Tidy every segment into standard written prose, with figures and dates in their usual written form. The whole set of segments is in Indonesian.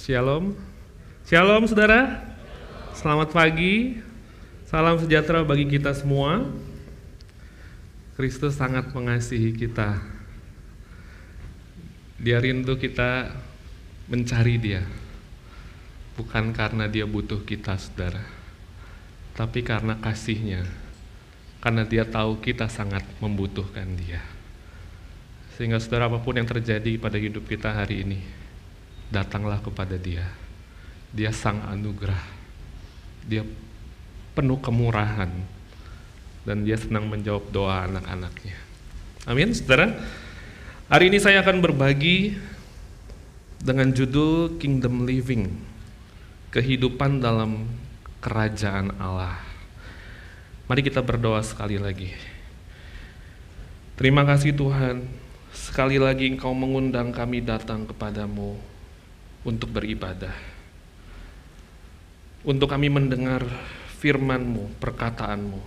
Shalom. Shalom saudara. Selamat pagi. Salam sejahtera bagi kita semua. Kristus sangat mengasihi kita. Dia rindu kita mencari Dia. Bukan karena Dia butuh kita saudara, tapi karena kasih-Nya. Karena Dia tahu kita sangat membutuhkan Dia. Sehingga saudara, apapun yang terjadi pada hidup kita hari ini, datanglah kepada Dia. Dia sang anugerah. Dia penuh kemurahan. Dan Dia senang menjawab doa anak-anaknya. Amin, saudara. Hari ini saya akan berbagi dengan judul Kingdom Living. Kehidupan dalam kerajaan Allah. Mari kita berdoa sekali lagi. Terima kasih Tuhan, sekali lagi Engkau mengundang kami datang kepadamu untuk beribadah. Untuk kami mendengar firman-Mu, perkataan-Mu.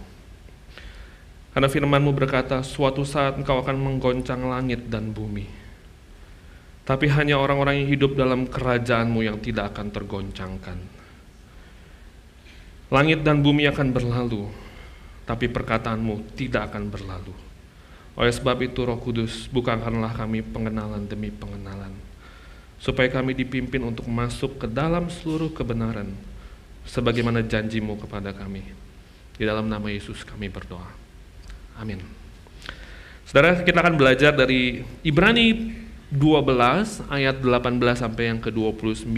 Karena firman-Mu berkata, suatu saat Engkau akan menggoncang langit dan bumi. Tapi hanya orang-orang yang hidup dalam kerajaan-Mu yang tidak akan tergoncangkan. Langit dan bumi akan berlalu, tapi perkataan-Mu tidak akan berlalu. Oleh sebab itu Roh Kudus, bukakanlah kami pengenalan demi pengenalan, supaya kami dipimpin untuk masuk ke dalam seluruh kebenaran, sebagaimana janji-Mu kepada kami. Di dalam nama Yesus kami berdoa. Amin. Saudara, kita akan belajar dari Ibrani 12 ayat 18 sampai yang ke-29.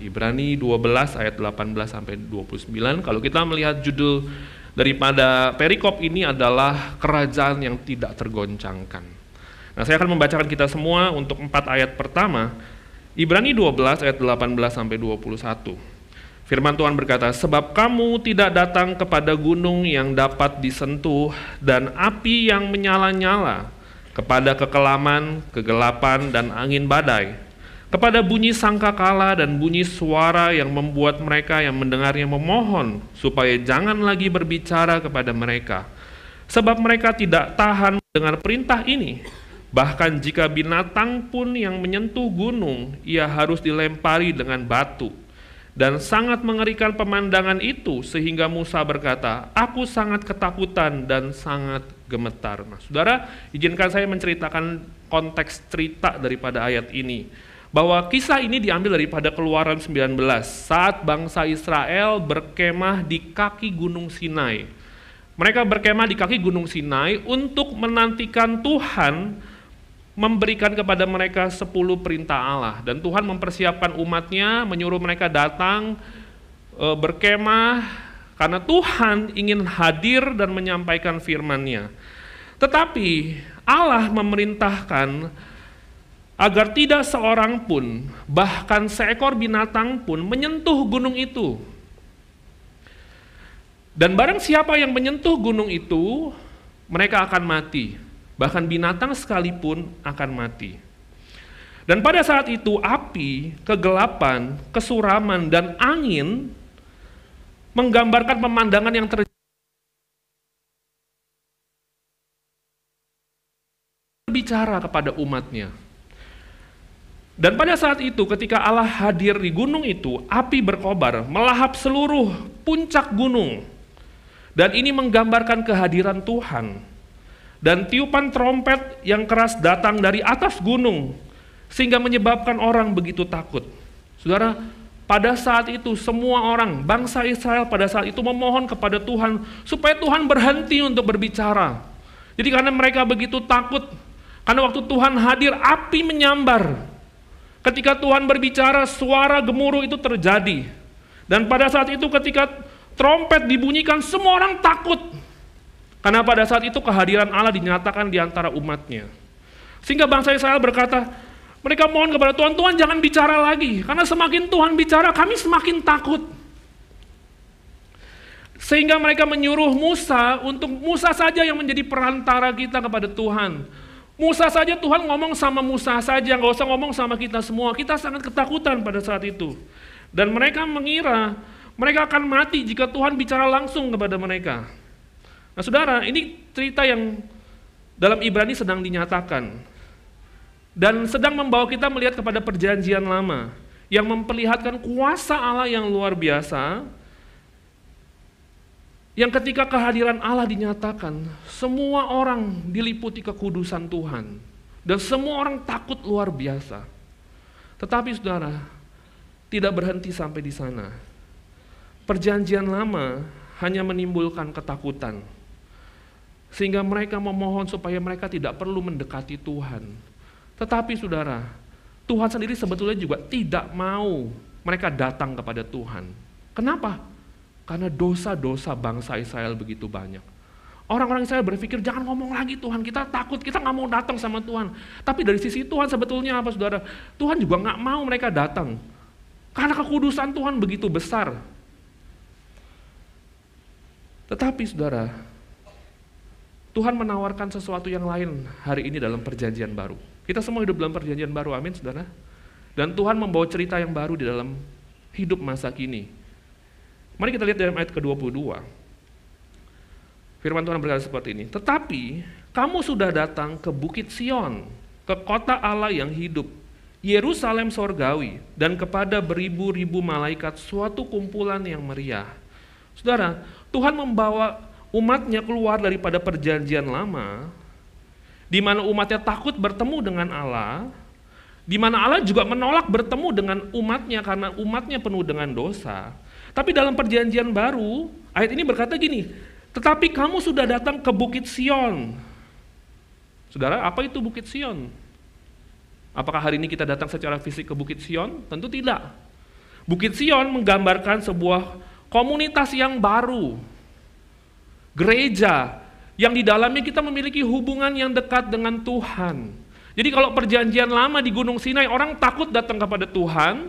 Ibrani 12 ayat 18 sampai 29. Kalau kita melihat judul daripada perikop ini adalah kerajaan yang tidak tergoncangkan. Nah, saya akan membacakan kita semua untuk 4 ayat pertama. Ibrani 12 ayat 18 sampai 21. Firman Tuhan berkata, sebab kamu tidak datang kepada gunung yang dapat disentuh dan api yang menyala-nyala, kepada kekelaman, kegelapan, dan angin badai, kepada bunyi sangkakala dan bunyi suara yang membuat mereka yang mendengarnya memohon supaya jangan lagi berbicara kepada mereka, sebab mereka tidak tahan mendengar perintah ini. Bahkan jika binatang pun yang menyentuh gunung, ia harus dilempari dengan batu. Dan sangat mengerikan pemandangan itu, sehingga Musa berkata, aku sangat ketakutan dan sangat gemetar. Nah, saudara, izinkan saya menceritakan konteks cerita daripada ayat ini. Bahwa kisah ini diambil daripada Keluaran 19, saat bangsa Israel berkemah di kaki Gunung Sinai. Mereka berkemah di kaki Gunung Sinai untuk menantikan Tuhan memberikan kepada mereka 10 perintah Allah. Dan Tuhan mempersiapkan umatnya, menyuruh mereka datang berkemah, karena Tuhan ingin hadir dan menyampaikan firman-Nya. Tetapi Allah memerintahkan agar tidak seorang pun, bahkan seekor binatang pun menyentuh gunung itu. Dan barang siapa yang menyentuh gunung itu, mereka akan mati. Bahkan binatang sekalipun akan mati. Dan pada saat itu api, kegelapan, kesuraman, dan angin menggambarkan pemandangan yang berbicara kepada umatnya. Dan pada saat itu ketika Allah hadir di gunung itu, api berkobar, melahap seluruh puncak gunung. Dan ini menggambarkan kehadiran Tuhan. Dan tiupan trompet yang keras datang dari atas gunung, sehingga menyebabkan orang begitu takut. Saudara, pada saat itu semua orang, bangsa Israel pada saat itu memohon kepada Tuhan, supaya Tuhan berhenti untuk berbicara. Jadi karena mereka begitu takut, karena waktu Tuhan hadir, api menyambar. Ketika Tuhan berbicara, suara gemuruh itu terjadi. Dan pada saat itu ketika trompet dibunyikan, semua orang takut. Karena pada saat itu kehadiran Allah dinyatakan di antara umatnya. Sehingga bangsa Israel berkata, mereka mohon kepada Tuhan, Tuhan jangan bicara lagi. Karena semakin Tuhan bicara, kami semakin takut. Sehingga mereka menyuruh Musa, untuk Musa saja yang menjadi perantara kita kepada Tuhan. Musa saja, Tuhan ngomong sama Musa saja, nggak usah ngomong sama kita semua. Kita sangat ketakutan pada saat itu. Dan mereka mengira, mereka akan mati jika Tuhan bicara langsung kepada mereka. Nah saudara, ini cerita yang dalam Ibrani sedang dinyatakan. Dan sedang membawa kita melihat kepada perjanjian lama. yang memperlihatkan kuasa Allah yang luar biasa, yang ketika kehadiran Allah dinyatakan, semua orang diliputi kekudusan Tuhan, dan semua orang takut luar biasa. Tetapi saudara, tidak berhenti sampai di sana. Perjanjian lama hanya menimbulkan ketakutan, sehingga mereka memohon supaya mereka tidak perlu mendekati Tuhan. Tetapi saudara, Tuhan sendiri sebetulnya juga tidak mau mereka datang kepada Tuhan. Kenapa? Karena dosa-dosa bangsa Israel begitu banyak. Orang-orang Israel berpikir, jangan ngomong lagi Tuhan, kita takut, kita nggak mau datang sama Tuhan. Tapi dari sisi Tuhan sebetulnya apa saudara? Tuhan juga nggak mau mereka datang. Karena kekudusan Tuhan begitu besar. Tetapi saudara, Tuhan menawarkan sesuatu yang lain hari ini dalam perjanjian baru. Kita semua hidup dalam perjanjian baru, amin saudara. Dan Tuhan membawa cerita yang baru di dalam hidup masa kini. Mari kita lihat dalam ayat ke-22. Firman Tuhan berkata seperti ini, tetapi kamu sudah datang ke Bukit Sion, ke kota Allah yang hidup, Yerusalem sorgawi, dan kepada beribu-ribu malaikat suatu kumpulan yang meriah. Saudara, Tuhan membawa umatnya keluar daripada perjanjian lama, di mana umatnya takut bertemu dengan Allah, di mana Allah juga menolak bertemu dengan umatnya karena umatnya penuh dengan dosa. Tapi dalam perjanjian baru, ayat ini berkata gini, tetapi kamu sudah datang ke Bukit Sion. Saudara, apa itu Bukit Sion? Apakah hari ini kita datang secara fisik ke Bukit Sion? Tentu tidak. Bukit Sion menggambarkan sebuah komunitas yang baru, gereja, yang di dalamnya kita memiliki hubungan yang dekat dengan Tuhan. Jadi kalau perjanjian lama di Gunung Sinai, orang takut datang kepada Tuhan,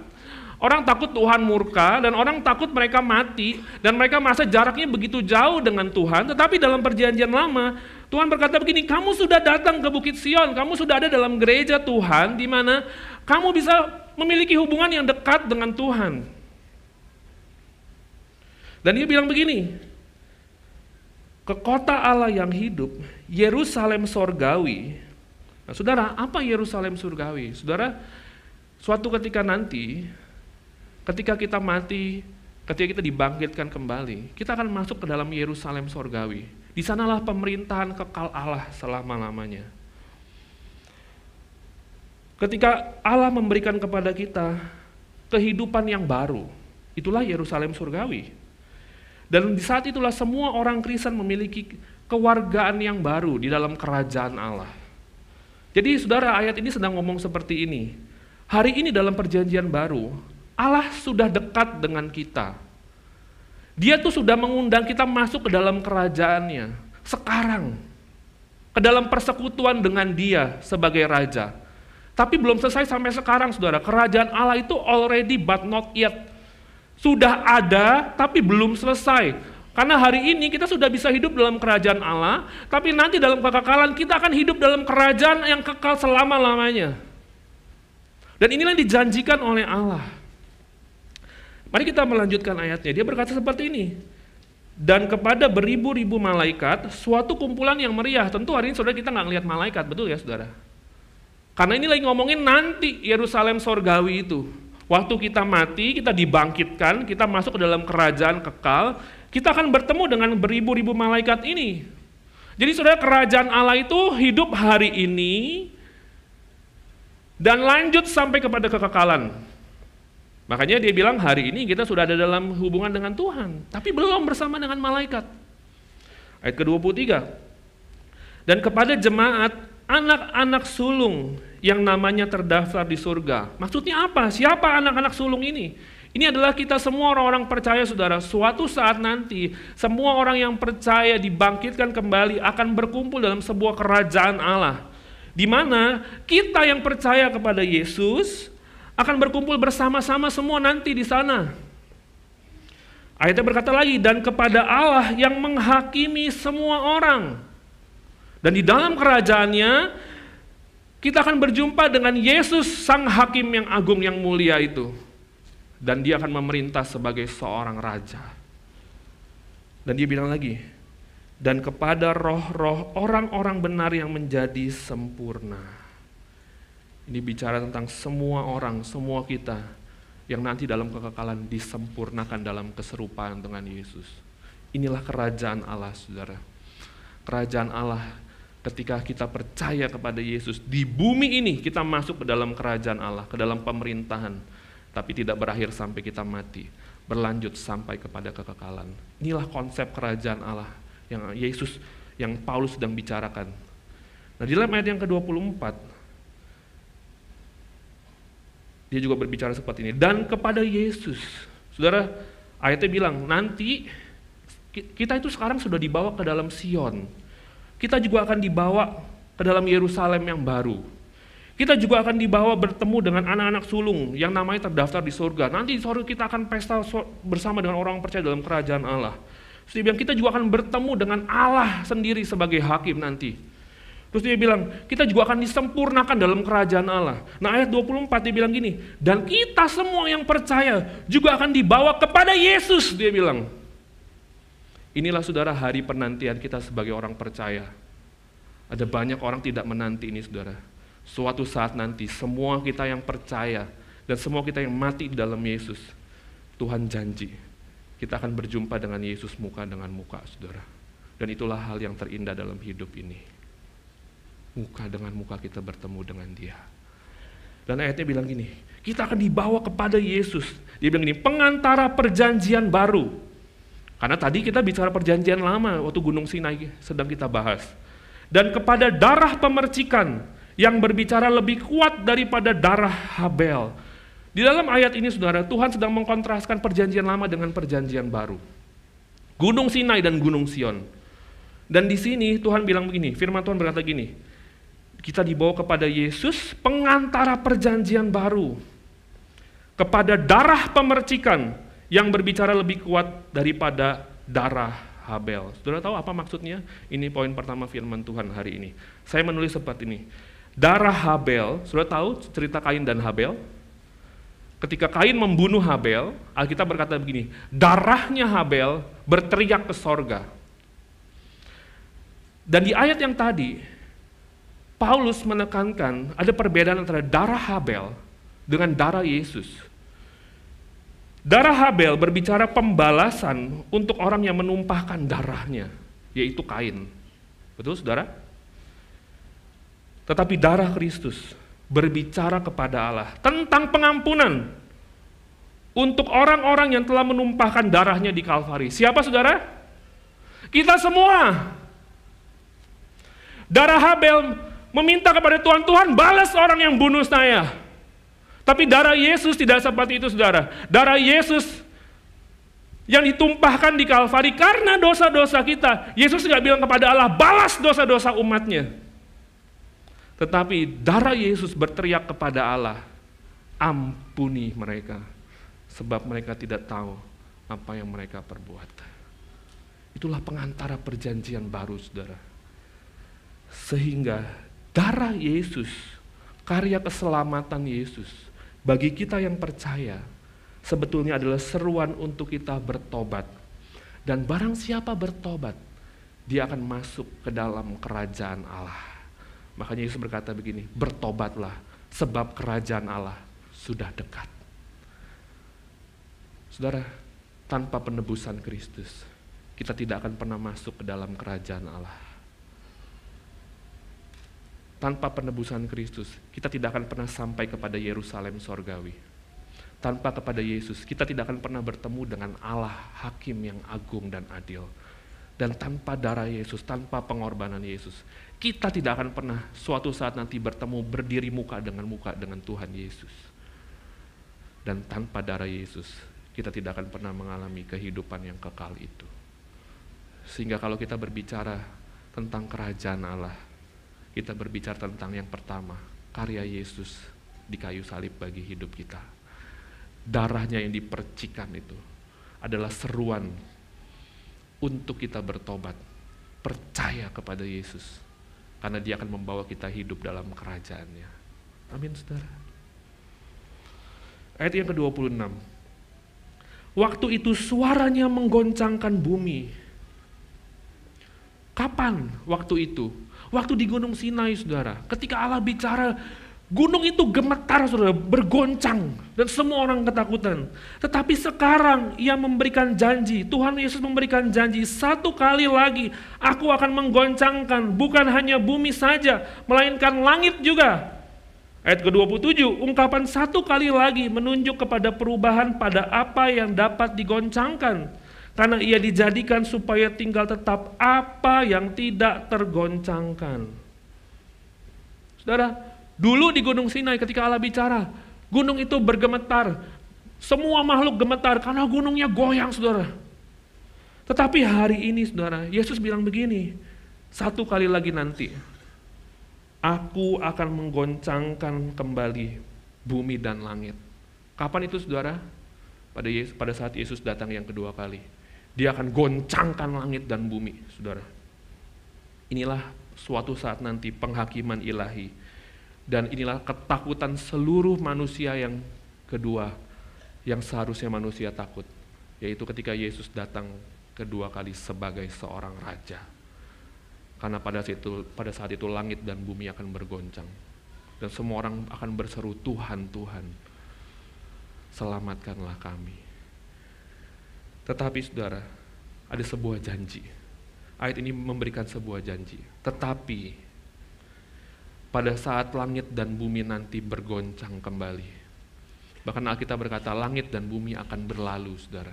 orang takut Tuhan murka, dan orang takut mereka mati, dan mereka merasa jaraknya begitu jauh dengan Tuhan. Tetapi dalam perjanjian lama, Tuhan berkata begini, kamu sudah datang ke Bukit Sion, kamu sudah ada dalam gereja Tuhan, di mana kamu bisa memiliki hubungan yang dekat dengan Tuhan. Dan dia bilang begini, ke kota Allah yang hidup, Yerusalem sorgawi. Nah, saudara, apa Yerusalem surgawi? Saudara, suatu ketika nanti, ketika kita mati, ketika kita dibangkitkan kembali, kita akan masuk ke dalam Yerusalem sorgawi. Di sanalah pemerintahan kekal Allah selama-lamanya. Ketika Allah memberikan kepada kita kehidupan yang baru, itulah Yerusalem surgawi. Dan di saat itulah semua orang Kristen memiliki kewargaan yang baru di dalam kerajaan Allah. Jadi saudara, ayat ini sedang ngomong seperti ini. Hari ini dalam perjanjian baru, Allah sudah dekat dengan kita. Dia tuh sudah mengundang kita masuk ke dalam kerajaannya. Sekarang, ke dalam persekutuan dengan Dia sebagai Raja. Tapi belum selesai sampai sekarang saudara. Kerajaan Allah itu already but not yet. Sudah ada, tapi belum selesai. Karena hari ini kita sudah bisa hidup dalam kerajaan Allah, tapi nanti dalam kekekalan kita akan hidup dalam kerajaan yang kekal selama-lamanya. Dan inilah yang dijanjikan oleh Allah. Mari kita melanjutkan ayatnya. Dia berkata seperti ini. Dan kepada beribu-ribu malaikat, suatu kumpulan yang meriah. Tentu hari ini saudara kita nggak ngelihat malaikat, betul ya saudara? Karena ini lagi ngomongin nanti Yerusalem sorgawi itu. Waktu kita mati, kita dibangkitkan, kita masuk ke dalam kerajaan kekal, kita akan bertemu dengan beribu-ribu malaikat ini. Jadi saudara, kerajaan Allah itu hidup hari ini dan lanjut sampai kepada kekekalan. Makanya dia bilang hari ini kita sudah ada dalam hubungan dengan Tuhan, tapi belum bersama dengan malaikat. Ayat ke-23. Dan kepada jemaat anak-anak sulung yang namanya terdaftar di surga. Maksudnya apa? Siapa anak-anak sulung ini? Ini adalah kita semua orang-orang percaya saudara. Suatu saat nanti semua orang yang percaya dibangkitkan kembali akan berkumpul dalam sebuah kerajaan Allah. Di mana kita yang percaya kepada Yesus akan berkumpul bersama-sama semua nanti di sana. Ayatnya berkata lagi, dan kepada Allah yang menghakimi semua orang. Dan di dalam kerajaannya kita akan berjumpa dengan Yesus sang hakim yang agung yang mulia itu. Dan dia akan memerintah sebagai seorang raja. Dan dia bilang lagi, dan kepada roh-roh orang-orang benar yang menjadi sempurna. Ini bicara tentang semua orang, semua kita. yang nanti dalam kekekalan disempurnakan dalam keserupaan dengan Yesus. Inilah kerajaan Allah, saudara. Kerajaan Allah ketika kita percaya kepada Yesus, di bumi ini kita masuk ke dalam kerajaan Allah, ke dalam pemerintahan, tapi tidak berakhir sampai kita mati, berlanjut sampai kepada kekekalan. Inilah konsep kerajaan Allah yang Yesus, yang Paulus sedang bicarakan. Nah, di dalam ayat yang ke-24, dia juga berbicara seperti ini. Dan kepada Yesus, saudara, ayatnya bilang, nanti kita itu sekarang sudah dibawa ke dalam Sion. Kita juga akan dibawa ke dalam Yerusalem yang baru. Kita juga akan dibawa bertemu dengan anak-anak sulung yang namanya terdaftar di surga. Nanti di surga kita akan pesta bersama dengan orang percaya dalam kerajaan Allah. Terus dia bilang, kita juga akan bertemu dengan Allah sendiri sebagai hakim nanti. Terus dia bilang, kita juga akan disempurnakan dalam kerajaan Allah. Nah, ayat 24 dia bilang gini, dan kita semua yang percaya juga akan dibawa kepada Yesus, dia bilang. Inilah saudara hari penantian kita sebagai orang percaya. Ada banyak orang tidak menanti ini, saudara. Suatu saat nanti semua kita yang percaya dan semua kita yang mati di dalam Yesus, Tuhan janji kita akan berjumpa dengan Yesus muka dengan muka, saudara. Dan itulah hal yang terindah dalam hidup ini. Muka dengan muka kita bertemu dengan Dia. Dan ayatnya bilang gini, kita akan dibawa kepada Yesus. Dia bilang gini, pengantara perjanjian baru. Karena tadi kita bicara perjanjian lama waktu Gunung Sinai sedang kita bahas. Dan kepada darah pemercikan yang berbicara lebih kuat daripada darah Habel. Di dalam ayat ini, saudara, Tuhan sedang mengkontraskan perjanjian lama dengan perjanjian baru. Gunung Sinai dan Gunung Sion. Dan di sini Tuhan bilang begini, firman Tuhan berkata gini, kita dibawa kepada Yesus, pengantara perjanjian baru. Kepada darah pemercikan yang berbicara lebih kuat daripada darah Habel. Saudara tahu apa maksudnya? Ini poin pertama firman Tuhan hari ini. Saya menulis seperti ini. Darah Habel, saudara tahu cerita Kain dan Habel? Ketika Kain membunuh Habel, Alkitab berkata begini, darahnya Habel berteriak ke sorga. Dan di ayat yang tadi, Paulus menekankan ada perbedaan antara darah Habel dengan darah Yesus. Darah Habel berbicara pembalasan untuk orang yang menumpahkan darahnya, yaitu Kain. Betul, saudara? Tetapi darah Kristus berbicara kepada Allah tentang pengampunan untuk orang-orang yang telah menumpahkan darahnya di Kalvari. Siapa, saudara? Kita semua. Darah Habel meminta kepada Tuhan, Tuhan balas orang yang bunuh saya. Tapi darah Yesus tidak seperti itu, saudara. Darah Yesus yang ditumpahkan di Kalvari karena dosa-dosa kita. Yesus tidak bilang kepada Allah, balas dosa-dosa umatnya. Tetapi darah Yesus berteriak kepada Allah, ampuni mereka, sebab mereka tidak tahu apa yang mereka perbuat. Itulah pengantara perjanjian baru, saudara. Sehingga darah Yesus, karya keselamatan Yesus, bagi kita yang percaya, sebetulnya adalah seruan untuk kita bertobat. Dan barang siapa bertobat, dia akan masuk ke dalam kerajaan Allah. Makanya Yesus berkata begini, bertobatlah sebab kerajaan Allah sudah dekat. Saudara, tanpa penebusan Kristus, kita tidak akan pernah masuk ke dalam kerajaan Allah. Tanpa penebusan Kristus, kita tidak akan pernah sampai kepada Yerusalem sorgawi. Tanpa kepada Yesus, kita tidak akan pernah bertemu dengan Allah, Hakim yang agung dan adil. Dan tanpa darah Yesus, tanpa pengorbanan Yesus, kita tidak akan pernah suatu saat nanti bertemu, berdiri muka dengan Tuhan Yesus. Dan tanpa darah Yesus, kita tidak akan pernah mengalami kehidupan yang kekal itu. Sehingga kalau kita berbicara tentang kerajaan Allah, kita berbicara tentang yang pertama, karya Yesus di kayu salib bagi hidup kita. Darahnya yang dipercikan itu adalah seruan untuk kita bertobat, percaya kepada Yesus, karena Dia akan membawa kita hidup dalam kerajaannya. Amin, saudara. Ayat yang ke-26. Waktu itu suaranya menggoncangkan bumi. Kapan waktu itu? Waktu di Gunung Sinai, saudara. Ketika Allah bicara, Gunung itu gemetar, saudara, bergoncang, dan semua orang ketakutan. Tetapi sekarang ia memberikan janji, Tuhan Yesus memberikan janji, satu kali lagi aku akan menggoncangkan bukan hanya bumi saja, melainkan langit juga. Ayat ke-27, ungkapan satu kali lagi menunjuk kepada perubahan pada apa yang dapat digoncangkan. Karena ia dijadikan supaya tinggal tetap apa yang tidak tergoncangkan. Saudara, dulu di Gunung Sinai ketika Allah bicara, gunung itu bergemetar. Semua makhluk gemetar karena gunungnya goyang, saudara. Tetapi hari ini, saudara, Yesus bilang begini, satu kali lagi nanti, aku akan menggoncangkan kembali bumi dan langit. Kapan itu, saudara? Pada saat Yesus datang yang kedua kali. Dia akan goncangkan langit dan bumi, saudara. Inilah suatu saat nanti penghakiman ilahi. Dan inilah ketakutan seluruh manusia yang kedua, yang seharusnya manusia takut. Yaitu ketika Yesus datang kedua kali sebagai seorang raja. Karena pada saat itu langit dan bumi akan bergoncang. Dan semua orang akan berseru, Tuhan, Tuhan, selamatkanlah kami. Tetapi saudara, ada sebuah janji. Ayat ini memberikan sebuah janji. Tetapi pada saat langit dan bumi nanti bergoncang kembali. Bahkan Alkitab berkata, langit dan bumi akan berlalu, saudara.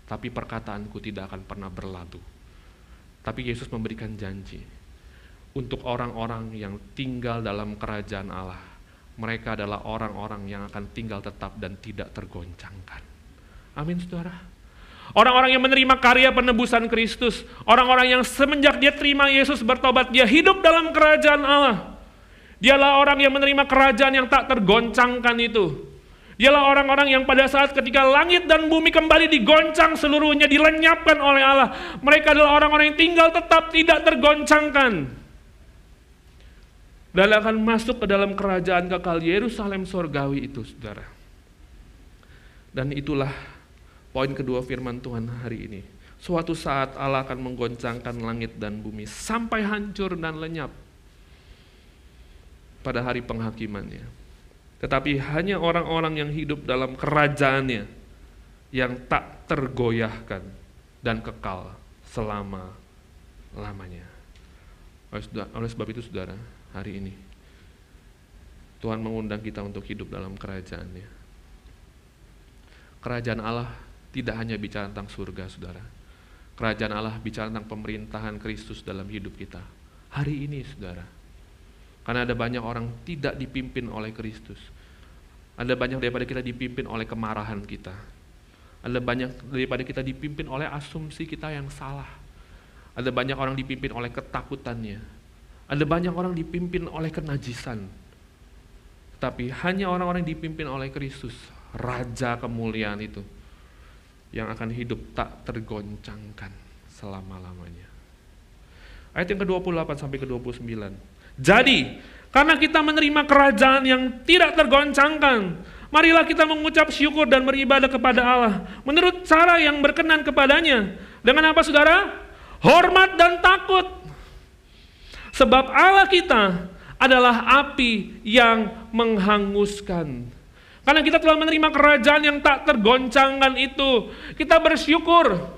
Tapi perkataanku tidak akan pernah berlalu. Tapi Yesus memberikan janji untuk orang-orang yang tinggal dalam kerajaan Allah. Mereka adalah orang-orang yang akan tinggal tetap dan tidak tergoncangkan. Amin, saudara. Orang-orang yang menerima karya penebusan Kristus, orang-orang yang semenjak dia terima Yesus bertobat, dia hidup dalam kerajaan Allah. Dialah orang yang menerima kerajaan yang tak tergoncangkan itu. Dialah orang-orang yang pada saat ketika langit dan bumi kembali digoncang seluruhnya, dilenyapkan oleh Allah. Mereka adalah orang-orang yang tinggal tetap tidak tergoncangkan. Dan akan masuk ke dalam kerajaan kekal Yerusalem surgawi itu, saudara. Dan itulah poin kedua firman Tuhan hari ini. Suatu saat Allah akan menggoncangkan langit dan bumi sampai hancur dan lenyap pada hari penghakimannya. Tetapi hanya orang-orang yang hidup dalam kerajaannya yang tak tergoyahkan dan kekal selama-lamanya. Oleh sebab itu, saudara, hari ini Tuhan mengundang kita untuk hidup dalam kerajaannya. Kerajaan Allah tidak hanya bicara tentang surga, saudara. Kerajaan Allah bicara tentang pemerintahan Kristus dalam hidup kita. Hari ini, saudara. Karena ada banyak orang tidak dipimpin oleh Kristus. Ada banyak daripada kita dipimpin oleh kemarahan kita. Ada banyak daripada kita dipimpin oleh asumsi kita yang salah. Ada banyak orang dipimpin oleh ketakutannya. Ada banyak orang dipimpin oleh kenajisan. Tapi hanya orang-orang yang dipimpin oleh Kristus, Raja kemuliaan itu, yang akan hidup tak tergoncangkan selama-lamanya. Ayat yang ke-28 sampai ke-29. Jadi, karena kita menerima kerajaan yang tidak tergoncangkan, marilah kita mengucap syukur dan beribadah kepada Allah menurut cara yang berkenan kepadanya. Dengan apa, saudara? Hormat dan takut. Sebab Allah kita adalah api yang menghanguskan. Karena kita telah menerima kerajaan yang tak tergoncangkan itu, kita bersyukur.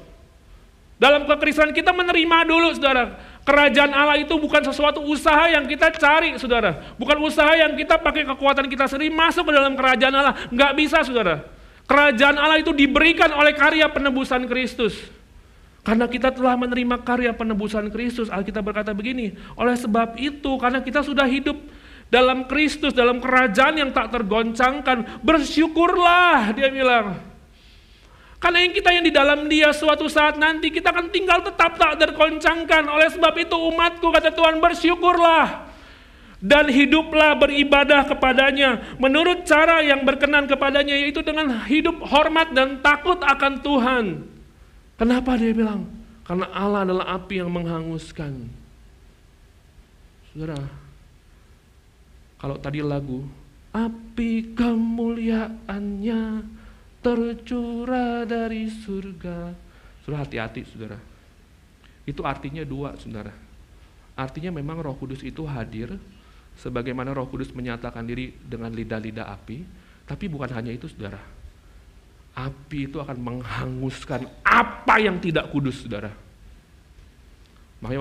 Dalam kekristenan kita menerima dulu, saudara. Kerajaan Allah itu bukan sesuatu usaha yang kita cari, saudara. Bukan usaha yang kita pakai kekuatan kita sendiri masuk ke dalam kerajaan Allah. Nggak bisa, saudara. Kerajaan Allah itu diberikan oleh karya penebusan Kristus. Karena kita telah menerima karya penebusan Kristus, Alkitab berkata begini, oleh sebab itu, karena kita sudah hidup dalam Kristus, dalam kerajaan yang tak tergoncangkan, bersyukurlah, dia bilang. Karena yang di dalam dia suatu saat nanti kita akan tinggal tetap tak tergoncangkan. Oleh sebab itu umatku, kata Tuhan, bersyukurlah dan hiduplah beribadah kepadanya menurut cara yang berkenan kepadanya, yaitu dengan hidup hormat dan takut akan Tuhan. Kenapa dia bilang? Karena Allah adalah api yang menghanguskan. Saudara, kalau tadi lagu, api kemuliaannya tercurah dari surga. Saudara, hati-hati, saudara. Itu artinya dua, saudara. Artinya memang Roh Kudus itu hadir, sebagaimana Roh Kudus menyatakan diri dengan lidah-lidah api. Tapi bukan hanya itu, saudara. Api itu akan menghanguskan apa yang tidak kudus, saudara. Makanya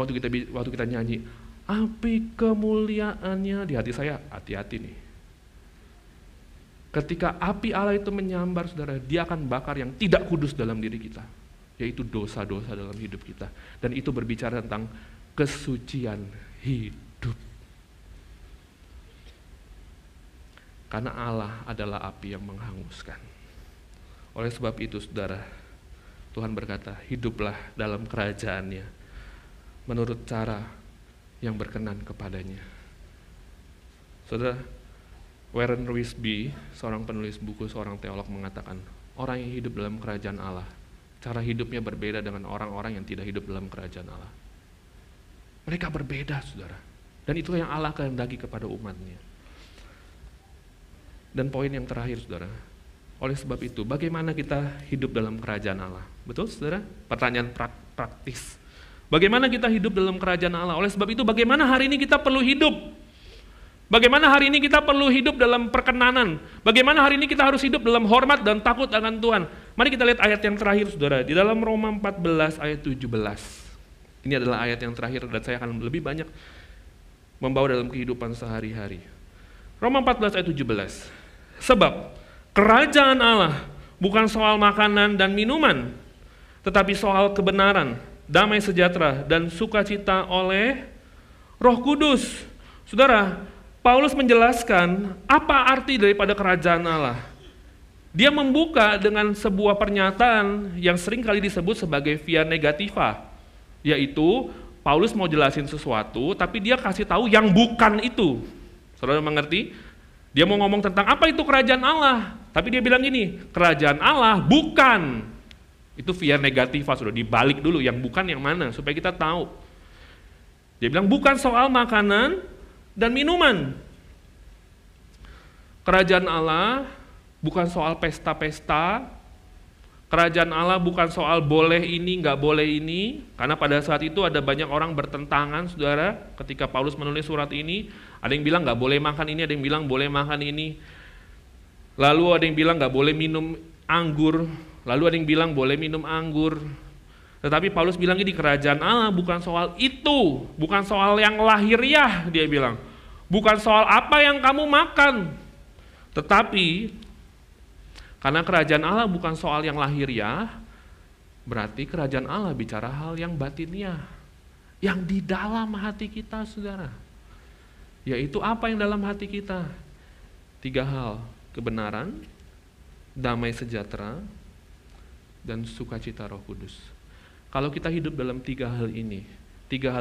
waktu kita nyanyi, api kemuliaannya, di hati saya, hati-hati nih. Ketika api Allah itu menyambar, saudara, dia akan bakar yang tidak kudus dalam diri kita, yaitu dosa-dosa dalam hidup kita. Dan itu berbicara tentang kesucian hidup. Karena Allah adalah api yang menghanguskan. Oleh sebab itu, saudara, Tuhan berkata, hiduplah dalam kerajaannya menurut cara yang berkenan kepadanya. Saudara, Warren Wiersbe, seorang penulis buku, seorang teolog mengatakan, orang yang hidup dalam kerajaan Allah, cara hidupnya berbeda dengan orang-orang yang tidak hidup dalam kerajaan Allah. Mereka berbeda, saudara. Dan itulah yang Allah kehendaki kepada umatnya. Dan poin yang terakhir, saudara, oleh sebab itu, bagaimana kita hidup dalam kerajaan Allah? Betul, saudara? Pertanyaan praktis. Bagaimana kita hidup dalam kerajaan Allah? Oleh sebab itu, bagaimana hari ini kita perlu hidup? Bagaimana hari ini kita perlu hidup dalam perkenanan? Bagaimana hari ini kita harus hidup dalam hormat dan takut akan Tuhan? Mari kita lihat ayat yang terakhir, saudara. Di dalam Roma 14 ayat 17. Ini adalah ayat yang terakhir dan saya akan lebih banyak membawa dalam kehidupan sehari-hari. Roma 14 ayat 17. Sebab kerajaan Allah bukan soal makanan dan minuman, tetapi soal kebenaran, damai sejahtera, dan sukacita oleh Roh Kudus. Saudara, Paulus menjelaskan apa arti daripada kerajaan Allah. Dia membuka dengan sebuah pernyataan yang sering kali disebut sebagai via negativa, yaitu Paulus mau jelasin sesuatu, tapi dia kasih tahu yang bukan itu. Saudara mengerti? Dia mau ngomong tentang apa itu kerajaan Allah, tapi dia bilang gini, kerajaan Allah bukan. Itu via negativa, sudah dibalik dulu, yang bukan yang mana, supaya kita tahu. Dia bilang bukan soal makanan dan minuman. Kerajaan Allah bukan soal pesta-pesta. Kerajaan Allah bukan soal boleh ini, nggak boleh ini. Karena pada saat itu ada banyak orang bertentangan, saudara. Ketika Paulus menulis surat ini, ada yang bilang nggak boleh makan ini, ada yang bilang boleh makan ini. Lalu ada yang bilang nggak boleh minum anggur. Lalu ada yang bilang boleh minum anggur. Tetapi Paulus bilang ini, kerajaan Allah bukan soal itu, bukan soal yang lahiriah, dia bilang. Bukan soal apa yang kamu makan. Tetapi, karena kerajaan Allah bukan soal yang lahiriah, berarti kerajaan Allah bicara hal yang batiniah, yang di dalam hati kita, saudara. Yaitu apa yang dalam hati kita? 3 hal, kebenaran, damai sejahtera, dan sukacita Roh Kudus. Kalau kita hidup dalam 3 hal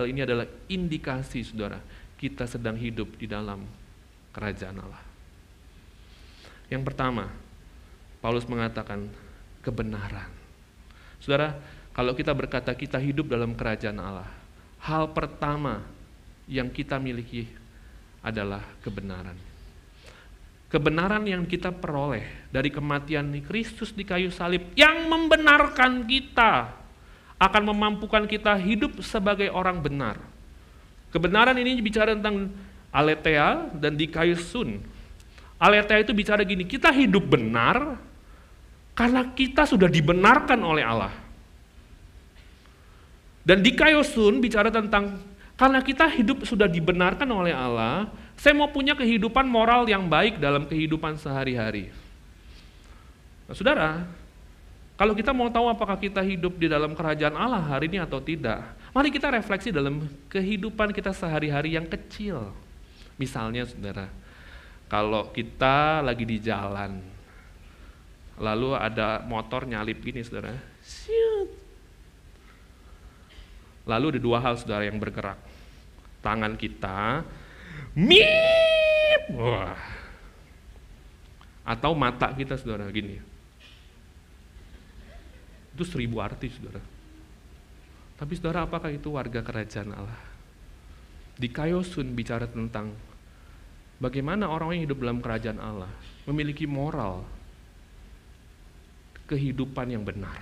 ini adalah indikasi, saudara, kita sedang hidup di dalam kerajaan Allah. Yang pertama, Paulus mengatakan kebenaran. Saudara, kalau kita berkata kita hidup dalam kerajaan Allah, hal pertama yang kita miliki adalah kebenaran. Kebenaran yang kita peroleh dari kematian Kristus di kayu salib yang membenarkan kita, akan memampukan kita hidup sebagai orang benar. Kebenaran ini bicara tentang aletheia dan dikaisun. Aletheia itu bicara gini, kita hidup benar karena kita sudah dibenarkan oleh Allah. Dan dikaisun bicara tentang karena kita hidup sudah dibenarkan oleh Allah, saya mau punya kehidupan moral yang baik dalam kehidupan sehari-hari. Nah, saudara, kalau kita mau tahu apakah kita hidup di dalam kerajaan Allah hari ini atau tidak, mari kita refleksi dalam kehidupan kita sehari-hari yang kecil. Misalnya, saudara, kalau kita lagi di jalan, lalu ada motor nyalip gini, saudara. Lalu ada 2 hal, saudara, yang bergerak. Tangan kita, mip, wah. Atau mata kita, saudara, gini. Itu 1000 arti, saudara. Tapi saudara, apakah itu warga kerajaan Allah? Dikaisun bicara tentang bagaimana orang yang hidup dalam kerajaan Allah memiliki moral, kehidupan yang benar.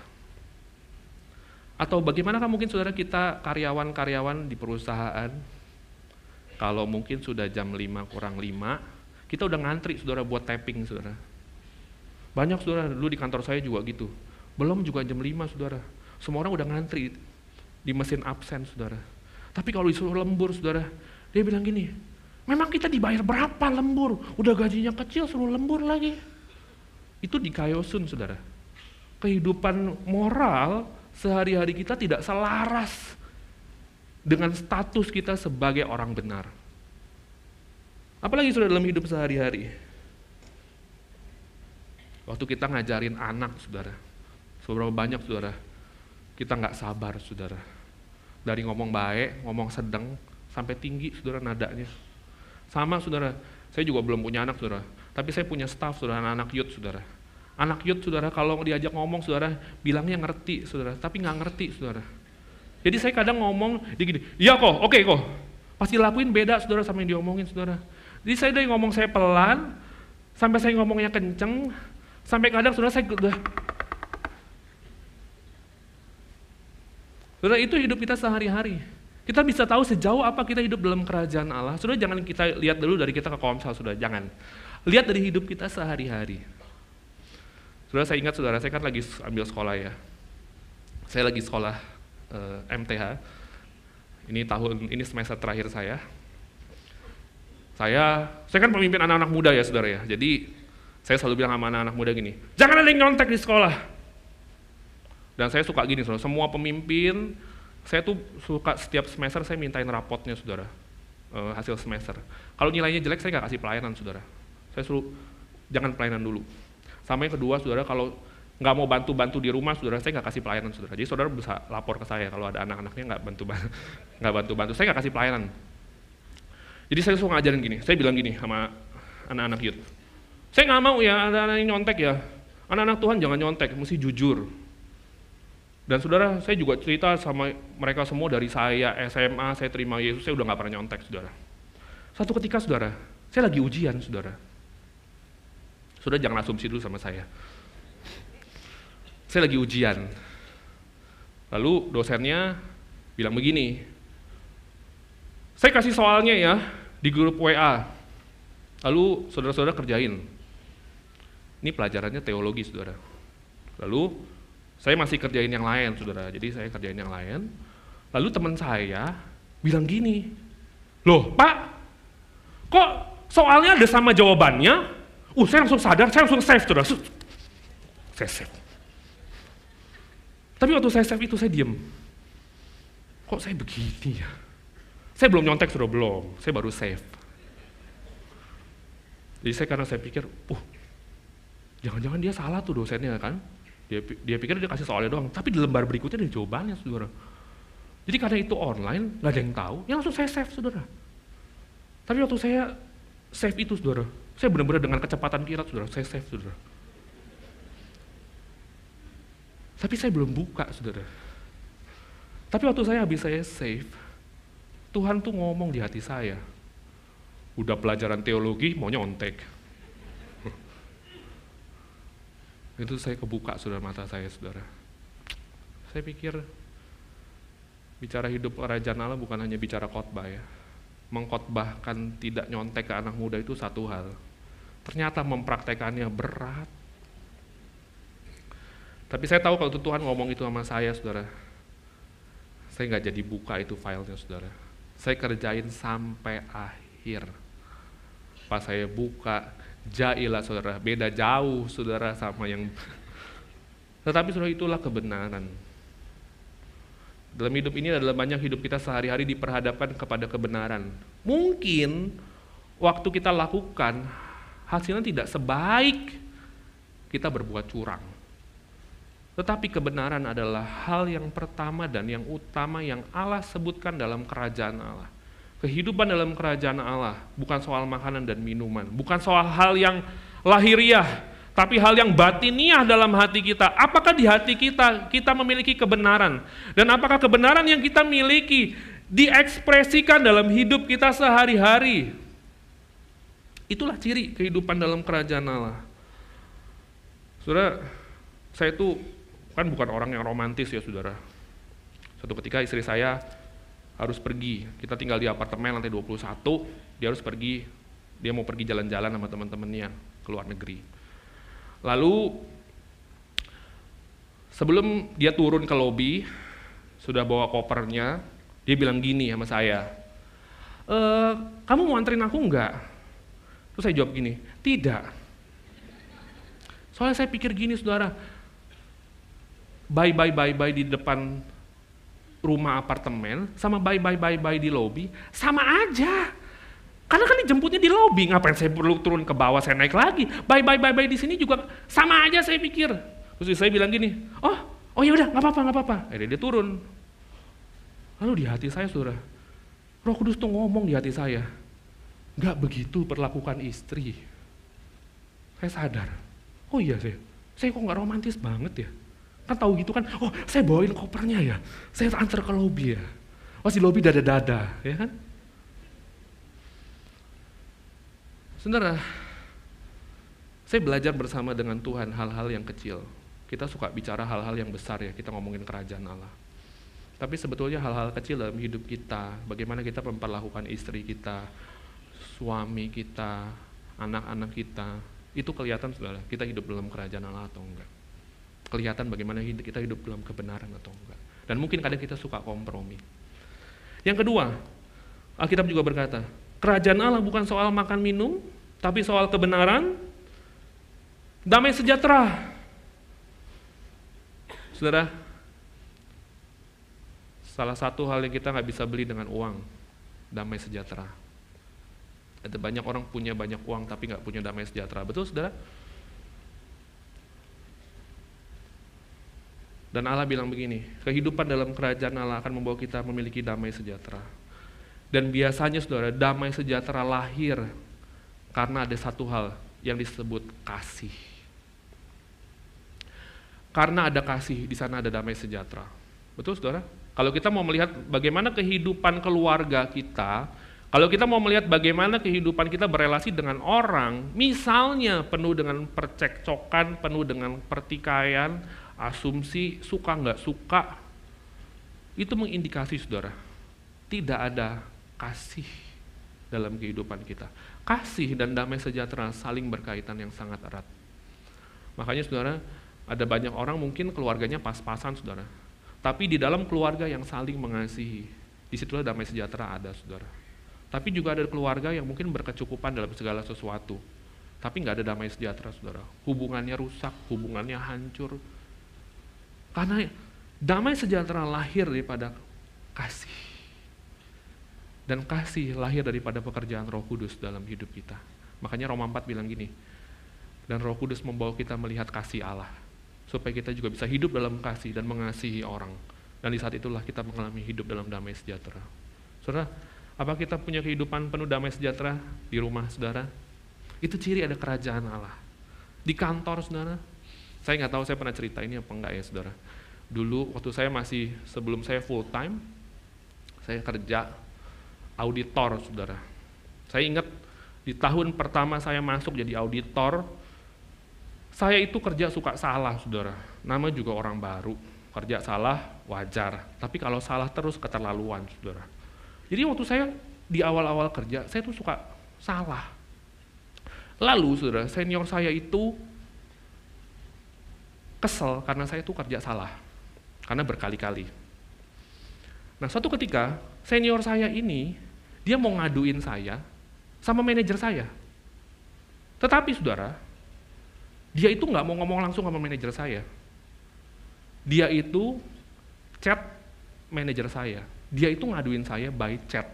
Atau bagaimanakah mungkin, saudara, kita karyawan-karyawan di perusahaan, Kalau mungkin sudah jam 5 kurang 5, kita udah ngantri saudara buat tapping saudara. Banyak saudara, dulu di kantor saya juga gitu. Belum juga jam 5 saudara. Semua orang udah ngantri di mesin absen saudara. Tapi kalau disuruh lembur saudara, dia bilang gini, memang kita dibayar berapa lembur? Udah gajinya kecil suruh lembur lagi. Itu di Kayosun saudara. Kehidupan moral sehari-hari kita tidak selaras dengan status kita sebagai orang benar. Apalagi sudah dalam hidup sehari-hari. Waktu kita ngajarin anak, saudara, seberapa banyak saudara, kita nggak sabar, saudara. Dari ngomong baik, ngomong sedang, sampai tinggi, saudara, nadanya. Sama, saudara, saya juga belum punya anak, saudara. Tapi saya punya staff, saudara, anak youth, saudara. Anak youth, saudara, kalau diajak ngomong, saudara, bilangnya ngerti, saudara, tapi nggak ngerti, saudara. Jadi saya kadang ngomong, dia gini, iya kok, oke kok. Pasti lakuin beda, saudara, sama yang diomongin, saudara. Jadi saya dari ngomong saya pelan, sampai saya ngomongnya kenceng, sampai kadang, saudara, saya udah. Saudara, itu hidup kita sehari-hari. Kita bisa tahu sejauh apa kita hidup dalam kerajaan Allah. Saudara, jangan kita lihat dulu dari kita ke Komsel, saudara, jangan. Lihat dari hidup kita sehari-hari. Saudara, saya ingat, saudara, saya kan lagi ambil sekolah ya. Saya lagi sekolah MTH, ini semester terakhir saya. Saya kan pemimpin anak-anak muda ya saudara ya, jadi saya selalu bilang sama anak-anak muda gini, jangan ada yang nyontek di sekolah. Dan saya suka gini saudara, semua pemimpin, saya tuh suka setiap semester saya mintain rapotnya saudara, hasil semester. Kalau nilainya jelek saya nggak kasih pelayanan saudara, saya suruh jangan pelayanan dulu. Sama yang kedua saudara, kalau nggak mau bantu-bantu di rumah, saudara, saya nggak kasih pelayanan, saudara. Jadi saudara bisa lapor ke saya kalau ada anak-anaknya nggak bantu-bantu, saya nggak kasih pelayanan. Jadi saya suka ngajarin gini, saya bilang gini sama anak-anak youth, saya nggak mau ya ada anak yang nyontek ya, anak-anak Tuhan jangan nyontek, mesti jujur. Dan saudara, saya juga cerita sama mereka semua dari saya SMA, saya terima Yesus, saya udah nggak pernah nyontek, saudara. Satu ketika, saudara, saya lagi ujian, saudara. Saudara jangan asumsi dulu sama saya. Saya lagi ujian, lalu dosennya bilang begini, saya kasih soalnya ya di grup WA, lalu saudara-saudara kerjain. Ini pelajarannya teologi, saudara. Lalu saya masih kerjain yang lain, saudara, jadi saya kerjain yang lain. Lalu teman saya bilang gini, loh Pak, kok soalnya ada sama jawabannya? Saya langsung sadar, saya langsung save, saudara. Saya save. Tapi waktu saya save itu saya diem. Kok saya begini ya? Saya belum nyontek, sudah belum. Saya baru save. Jadi karena saya pikir, jangan-jangan dia salah tuh dosennya kan? Dia pikir dia kasih soalnya doang. Tapi di lembar berikutnya ada jawabannya, saudara. Jadi karena itu online, nggak ada yang tahu, ya langsung saya save, saudara. Tapi waktu saya save itu, saudara, saya benar-benar dengan kecepatan kilat, saudara, saya save, saudara. Tapi saya belum buka, saudara. Tapi waktu habis saya save, Tuhan tuh ngomong di hati saya, udah pelajaran teologi, mau nyontek. Itu saya kebuka, saudara, mata saya, saudara. Saya pikir, bicara hidup kerajaan Allah bukan hanya bicara khotbah ya. Mengkhotbahkan tidak nyontek ke anak muda itu satu hal. Ternyata mempraktekannya berat. Tapi saya tahu kalau Tuhan ngomong itu sama saya, saudara, saya nggak jadi buka itu filenya, saudara. Saya kerjain sampai akhir. Pas saya buka, jailah, saudara, beda jauh, saudara, sama yang. Tetapi saudara, itulah kebenaran. Dalam hidup ini adalah banyak hidup kita sehari-hari diperhadapkan kepada kebenaran. Mungkin waktu kita lakukan, hasilnya tidak sebaik kita berbuat curang. Tetapi kebenaran adalah hal yang pertama dan yang utama yang Allah sebutkan dalam kerajaan Allah. Kehidupan dalam kerajaan Allah bukan soal makanan dan minuman, bukan soal hal yang lahiriah, tapi hal yang batiniah dalam hati kita. Apakah di hati kita memiliki kebenaran? Dan apakah kebenaran yang kita miliki diekspresikan dalam hidup kita sehari-hari? Itulah ciri kehidupan dalam kerajaan Allah. Saudara, saya itu kan bukan orang yang romantis ya, saudara. Suatu ketika istri saya harus pergi. Kita tinggal di apartemen lantai 21, dia harus pergi, dia mau pergi jalan-jalan sama teman-temannya ke luar negeri. Lalu sebelum dia turun ke lobi, sudah bawa kopernya, dia bilang gini sama saya, kamu mau anterin aku enggak? Terus saya jawab gini, tidak. Soalnya saya pikir gini saudara, bye di depan rumah apartemen sama bye di lobi sama aja. Karena kan dijemputnya di lobi, ngapain saya perlu turun ke bawah, saya naik lagi. Bye di sini juga sama aja saya pikir. Terus saya bilang gini, oh ya udah nggak apa-apa. Akhirnya dia turun. Lalu di hati saya saudara, Roh Kudus tuh ngomong di hati saya, nggak begitu perlakukan istri. Saya sadar, oh iya saya kok nggak romantis banget ya. Kan tahu gitu kan, oh saya bawain kopernya ya, saya antar ke lobi ya. Oh di lobi dada-dada, ya kan? Saudara, saya belajar bersama dengan Tuhan hal-hal yang kecil. Kita suka bicara hal-hal yang besar ya, kita ngomongin kerajaan Allah. Tapi sebetulnya hal-hal kecil dalam hidup kita, bagaimana kita memperlakukan istri kita, suami kita, anak-anak kita, itu kelihatan saudara, kita hidup dalam kerajaan Allah atau enggak. Kelihatan bagaimana kita hidup dalam kebenaran atau enggak. Dan mungkin kadang kita suka kompromi. Yang kedua, Alkitab juga berkata, kerajaan Allah bukan soal makan minum, tapi soal kebenaran, damai sejahtera. Saudara, salah satu hal yang kita nggak bisa beli dengan uang, damai sejahtera. Ada banyak orang punya banyak uang tapi nggak punya damai sejahtera. Betul saudara? Dan Allah bilang begini, kehidupan dalam kerajaan Allah akan membawa kita memiliki damai sejahtera. Dan biasanya saudara, damai sejahtera lahir karena ada satu hal yang disebut kasih. Karena ada kasih, di sana ada damai sejahtera. Betul saudara? Kalau kita mau melihat bagaimana kehidupan keluarga kita, kalau kita mau melihat bagaimana kehidupan kita berelasi dengan orang, misalnya penuh dengan percekcokan, penuh dengan pertikaian, asumsi, suka nggak suka, itu mengindikasi saudara, tidak ada kasih dalam kehidupan kita. Kasih dan damai sejahtera saling berkaitan yang sangat erat. Makanya saudara, ada banyak orang mungkin keluarganya pas-pasan saudara, tapi di dalam keluarga yang saling mengasihi, disitulah damai sejahtera ada saudara. Tapi juga ada keluarga yang mungkin berkecukupan dalam segala sesuatu, tapi nggak ada damai sejahtera saudara. Hubungannya rusak, hubungannya hancur. Karena damai sejahtera lahir daripada kasih. Dan kasih lahir daripada pekerjaan Roh Kudus dalam hidup kita. Makanya Roma 4 bilang gini, dan Roh Kudus membawa kita melihat kasih Allah, supaya kita juga bisa hidup dalam kasih dan mengasihi orang. Dan di saat itulah kita mengalami hidup dalam damai sejahtera. Saudara, apa kita punya kehidupan penuh damai sejahtera di rumah saudara? Itu ciri ada kerajaan Allah. Di kantor saudara, saya nggak tahu saya pernah cerita ini apa enggak ya saudara. Dulu waktu saya masih, sebelum saya full time, saya kerja auditor saudara. Saya ingat di tahun pertama saya masuk jadi auditor, saya itu kerja suka salah saudara. Nama juga orang baru, kerja salah wajar. Tapi kalau salah terus keterlaluan saudara. Jadi waktu saya di awal-awal kerja, saya tuh suka salah. Lalu saudara, senior saya itu kesel karena saya tuh kerja salah. Karena berkali-kali. Nah suatu ketika, senior saya ini, dia mau ngaduin saya sama manajer saya. Tetapi saudara, dia itu nggak mau ngomong langsung sama manajer saya. Dia itu chat manajer saya. Dia itu ngaduin saya by chat,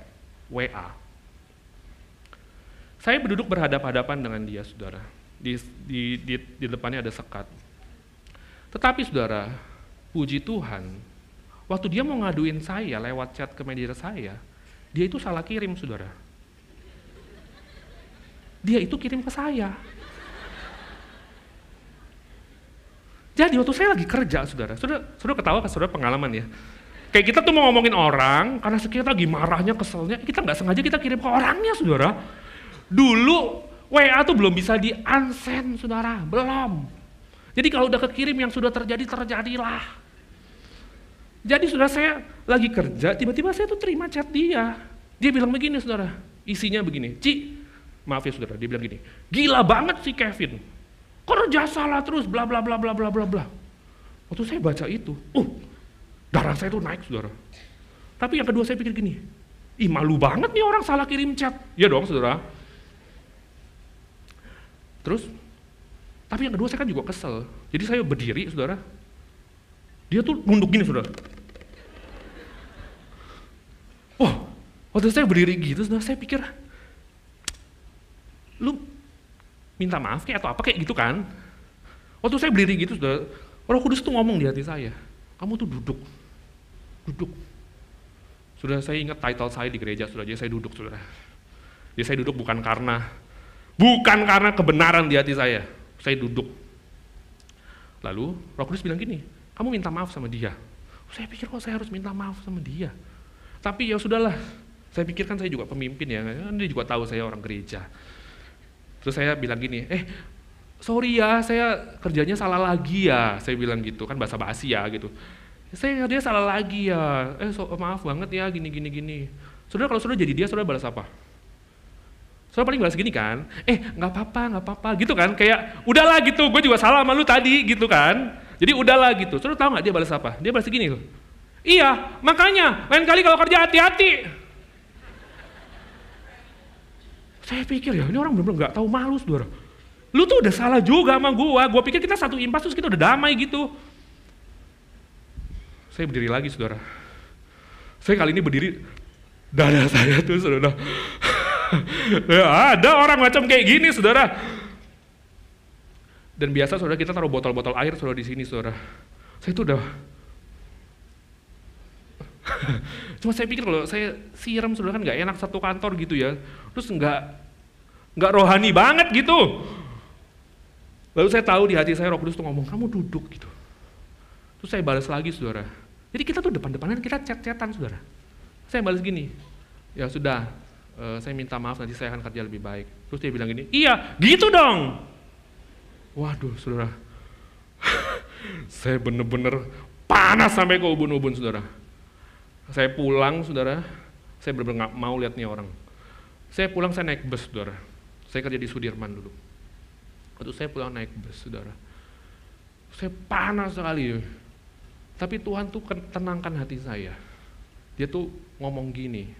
WA. Saya berduduk berhadap-hadapan dengan dia, saudara. Di depannya ada sekat. Tetapi saudara, puji Tuhan, waktu dia mau ngaduin saya lewat chat ke manajer saya, dia itu salah kirim, saudara. Dia itu kirim ke saya. Jadi waktu saya lagi kerja, saudara ketawa ke saudara pengalaman ya. Kayak kita tuh mau ngomongin orang, karena kita lagi marahnya, keselnya, kita nggak sengaja kita kirim ke orangnya, saudara. Dulu WA tuh belum bisa di-unsend, saudara, belum. Jadi kalau udah kekirim yang sudah terjadi, terjadilah. Jadi saudara, saya lagi kerja, tiba-tiba saya tuh terima chat dia. Dia bilang begini saudara, isinya begini, Ci, maaf ya saudara, dia bilang gini, gila banget si Kevin, kerja salah terus, bla bla bla bla bla bla bla. Waktu saya baca itu, darah saya tuh naik saudara. Tapi yang kedua saya pikir gini, ih malu banget nih orang salah kirim chat. Ya dong saudara. Terus, tapi yang kedua saya kan juga kesel. Jadi saya berdiri saudara, dia tuh nunduk gini saudara. Waktu saya berdiri gitu saudara, saya pikir, lu minta maaf kayak atau apa kayak gitu kan. Waktu saya berdiri gitu saudara, Roh Kudus tuh ngomong di hati saya, kamu tuh duduk. Sudah saya ingat title saya di gereja saudara, jadi saya duduk saudara. Jadi saya duduk bukan karena kebenaran di hati saya duduk. Lalu Roh Kudus bilang gini, kamu minta maaf sama dia. Saya pikir kok saya harus minta maaf sama dia. Tapi ya sudahlah, saya pikir kan saya juga pemimpin ya, dia juga tahu saya orang gereja. Terus saya bilang gini, sorry ya, saya kerjanya salah lagi ya, saya bilang gitu, kan bahasa basi ya gitu. Dia salah lagi ya, maaf banget ya, gini. Saudara kalau saudara jadi dia, saudara balas apa? Saudara paling balas gini kan, nggak apa-apa, gitu kan, kayak udahlah gitu, gue juga salah sama lu tadi gitu kan. Jadi udahlah gitu, saudara tahu nggak dia balas apa? Dia balas gini loh, iya makanya lain kali kalau kerja hati-hati. Saya pikir ya, ini orang benar-benar nggak tahu malu saudara. Lu tuh udah salah juga sama gua pikir kita satu impas terus kita udah damai gitu. Saya berdiri lagi saudara. Saya kali ini berdiri, dada saya tuh saudara. Ya, ada orang macam kayak gini saudara. Dan biasa saudara kita taruh botol-botol air saudara di sini saudara. Saya tuh udah cuma saya pikir kalau saya siram saudara kan nggak enak satu kantor gitu ya, terus nggak rohani banget gitu. Lalu saya tahu di hati saya Roh Kudus tuh ngomong, kamu duduk gitu. Terus saya balas lagi saudara. Jadi kita tuh depan-depanan kita chat-chatan saudara. Saya balas gini, ya sudah, saya minta maaf nanti saya akan kerja lebih baik. Terus dia bilang gini, iya gitu dong. Waduh saudara, saya bener-bener panas sampai ke ubun-ubun saudara. Saya pulang saudara, saya benar-benar nggak mau lihat nih orang. Saya pulang, saya naik bus saudara. Saya kerja di Sudirman dulu. Waktu saya pulang naik bus saudara, saya panas sekali. Tapi Tuhan tuh tenangkan hati saya. Dia tuh ngomong gini,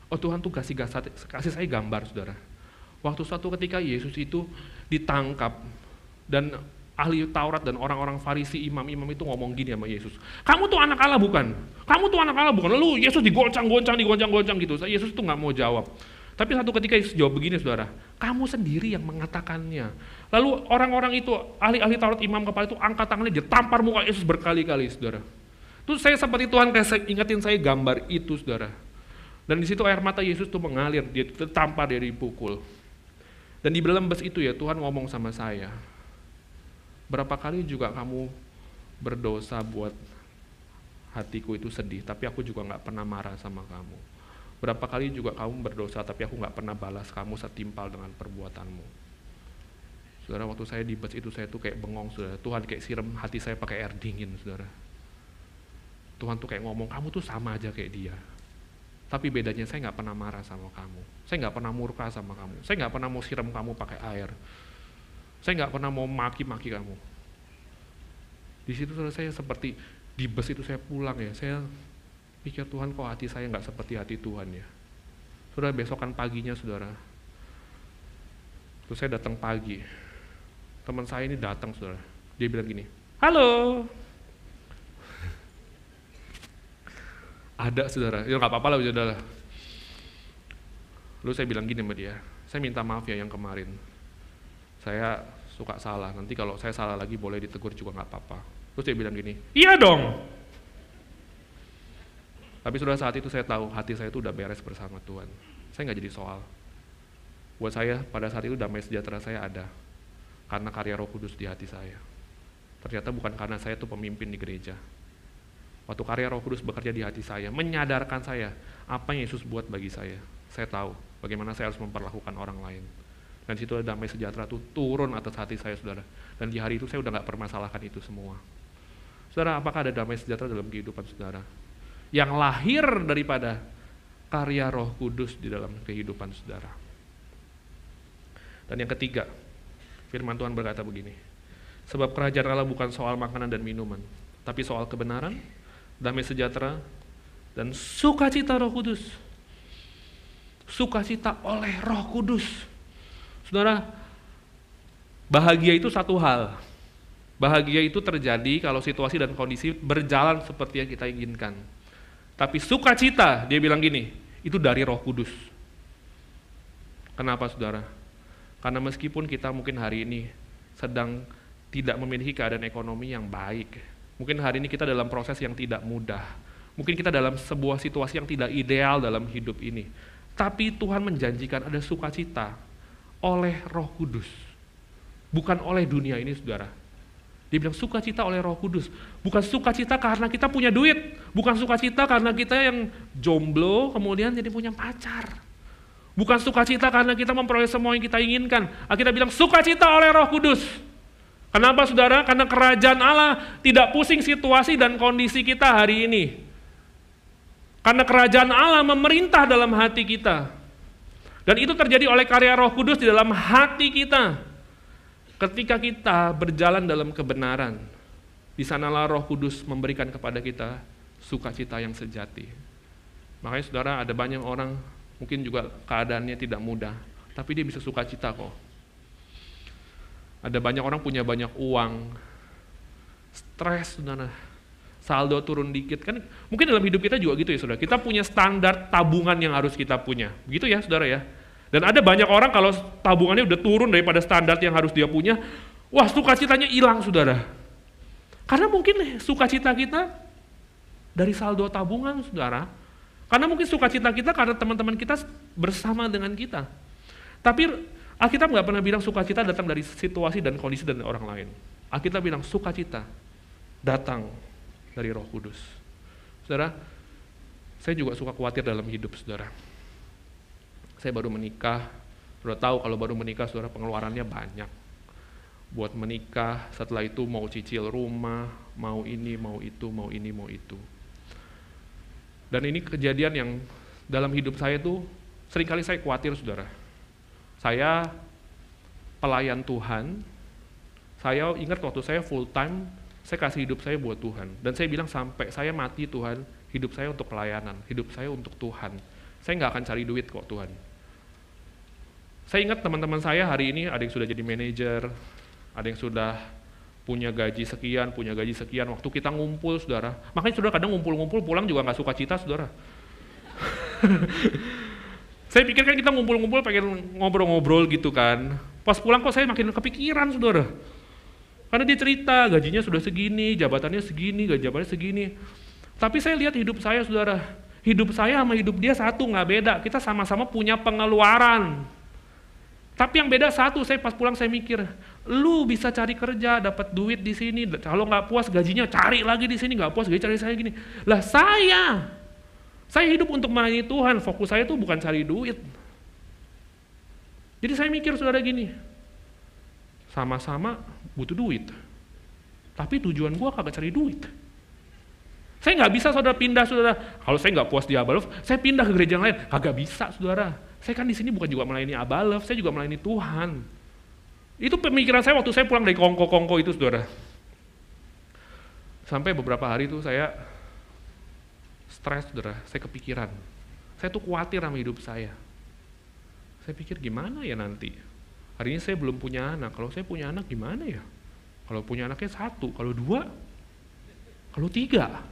Tuhan tuh kasih saya gambar saudara. Waktu suatu ketika Yesus itu ditangkap dan ahli Taurat dan orang-orang Farisi, imam-imam itu ngomong gini sama Yesus, kamu tuh anak Allah bukan? Kamu tuh anak Allah bukan? Lalu Yesus digoncang-goncang gitu. Yesus tuh nggak mau jawab. Tapi satu ketika Yesus jawab begini saudara, kamu sendiri yang mengatakannya. Lalu orang-orang itu, ahli-ahli Taurat, imam kepala itu angkat tangannya, dia tampar muka Yesus berkali-kali saudara. Terus saya seperti Tuhan kayak ingetin saya gambar itu saudara. Dan di situ air mata Yesus tuh mengalir, dia tertampar, dia dipukul. Dan di dalam bus itu ya Tuhan ngomong sama saya, berapa kali juga kamu berdosa buat hatiku itu sedih, tapi aku juga gak pernah marah sama kamu. Berapa kali juga kamu berdosa, tapi aku gak pernah balas kamu setimpal dengan perbuatanmu. Saudara, waktu saya di bus itu saya tuh kayak bengong saudara, Tuhan kayak siram hati saya pakai air dingin saudara. Tuhan tuh kayak ngomong, kamu tuh sama aja kayak dia. Tapi bedanya saya gak pernah marah sama kamu, saya gak pernah murka sama kamu, saya gak pernah mau siram kamu pakai air. Saya nggak pernah mau maki-maki kamu. Di situ saya seperti di bus itu saya pulang ya, saya pikir Tuhan kok hati saya nggak seperti hati Tuhan ya. Saudara, besokan paginya saudara, terus saya datang pagi, teman saya ini datang saudara, dia bilang gini, halo. Ada saudara, ya nggak apa-apa lah saudara. Lalu saya bilang gini sama dia, saya minta maaf ya yang kemarin. Saya suka salah, nanti kalau saya salah lagi boleh ditegur juga nggak apa-apa. Terus dia bilang gini, iya dong. Tapi sudah saat itu saya tahu hati saya itu udah beres bersama Tuhan. Saya nggak jadi soal. Buat saya pada saat itu damai sejahtera saya ada karena karya Roh Kudus di hati saya. Ternyata bukan karena saya tuh pemimpin di gereja. Waktu karya Roh Kudus bekerja di hati saya, menyadarkan saya apa yang Yesus buat bagi saya. Saya tahu bagaimana saya harus memperlakukan orang lain. Dan situ ada damai sejahtera itu turun atas hati saya saudara. Dan di hari itu saya udah gak permasalahkan itu semua. Saudara, apakah ada damai sejahtera dalam kehidupan saudara? Yang lahir daripada karya Roh Kudus di dalam kehidupan saudara. Dan yang ketiga, firman Tuhan berkata begini, sebab kerajaan Allah bukan soal makanan dan minuman, tapi soal kebenaran, damai sejahtera, dan sukacita Roh Kudus. Sukacita oleh Roh Kudus. Saudara, bahagia itu satu hal. Bahagia itu terjadi kalau situasi dan kondisi berjalan seperti yang kita inginkan. Tapi sukacita, dia bilang gini, itu dari Roh Kudus. Kenapa saudara? Karena meskipun kita mungkin hari ini sedang tidak memiliki keadaan ekonomi yang baik, mungkin hari ini kita dalam proses yang tidak mudah, mungkin kita dalam sebuah situasi yang tidak ideal dalam hidup ini, tapi Tuhan menjanjikan ada sukacita oleh Roh Kudus, bukan oleh dunia ini saudara. Dia bilang sukacita oleh Roh Kudus, bukan sukacita karena kita punya duit, bukan sukacita karena kita yang jomblo kemudian jadi punya pacar, bukan sukacita karena kita memperoleh semua yang kita inginkan. Kita bilang sukacita oleh Roh Kudus. Kenapa saudara? Karena kerajaan Allah tidak pusing situasi dan kondisi kita hari ini. Karena kerajaan Allah memerintah dalam hati kita. Dan itu terjadi oleh karya Roh Kudus di dalam hati kita. Ketika kita berjalan dalam kebenaran, di sanalah Roh Kudus memberikan kepada kita sukacita yang sejati. Makanya saudara, ada banyak orang mungkin juga keadaannya tidak mudah, tapi dia bisa sukacita kok. Ada banyak orang punya banyak uang, stres saudara, saldo turun dikit, kan mungkin dalam hidup kita juga gitu ya saudara, kita punya standar tabungan yang harus kita punya, begitu ya saudara ya. Dan ada banyak orang kalau tabungannya udah turun daripada standar yang harus dia punya, wah sukacitanya hilang saudara. Karena mungkin sukacita kita dari saldo tabungan saudara, karena mungkin sukacita kita karena teman-teman kita bersama dengan kita. Tapi Alkitab nggak pernah bilang sukacita datang dari situasi dan kondisi dan orang lain. Alkitab bilang sukacita datang dari Roh Kudus. Saudara, saya juga suka khawatir dalam hidup saudara. Saya baru menikah, sudah tahu kalau baru menikah saudara pengeluarannya banyak. Buat menikah, setelah itu mau cicil rumah, mau ini, mau itu, mau ini, mau itu. Dan ini kejadian yang dalam hidup saya tuh seringkali saya khawatir saudara. Saya pelayan Tuhan, saya ingat waktu saya full time, saya kasih hidup saya buat Tuhan. Dan saya bilang sampai saya mati Tuhan, hidup saya untuk pelayanan, hidup saya untuk Tuhan. Saya nggak akan cari duit kok Tuhan. Saya ingat teman-teman saya hari ini ada yang sudah jadi manajer, ada yang sudah punya gaji sekian, waktu kita ngumpul saudara. Makanya saudara kadang ngumpul-ngumpul pulang juga nggak suka cita saudara. Saya pikir kan kita ngumpul-ngumpul pengen ngobrol-ngobrol gitu kan. Pas pulang kok saya makin kepikiran saudara. Karena dia cerita gajinya sudah segini, jabatannya segini, jabatannya segini. Tapi saya lihat hidup saya saudara, hidup saya sama hidup dia satu, nggak beda. Kita sama-sama punya pengeluaran. Tapi yang beda satu, saya pas pulang saya mikir, lu bisa cari kerja, dapat duit di sini, kalau nggak puas gajinya cari lagi di sini, nggak puas gaji cari saya gini. Lah saya hidup untuk melayani Tuhan, fokus saya tuh bukan cari duit. Jadi saya mikir saudara gini, sama-sama butuh duit, tapi tujuan gua kagak cari duit. Saya nggak bisa saudara pindah saudara, kalau saya nggak puas di Abalov, saya pindah ke gereja yang lain, kagak bisa saudara. Saya kan di sini bukan juga melayani Abalov, saya juga melayani Tuhan. Itu pemikiran saya waktu saya pulang dari kongko-kongko itu saudara. Sampai beberapa hari itu saya stres saudara, saya kepikiran. Saya tuh khawatir sama hidup saya. Saya pikir gimana ya nanti. Hari ini saya belum punya anak, kalau saya punya anak gimana ya? Kalau punya anaknya 1, kalau 2, kalau 3.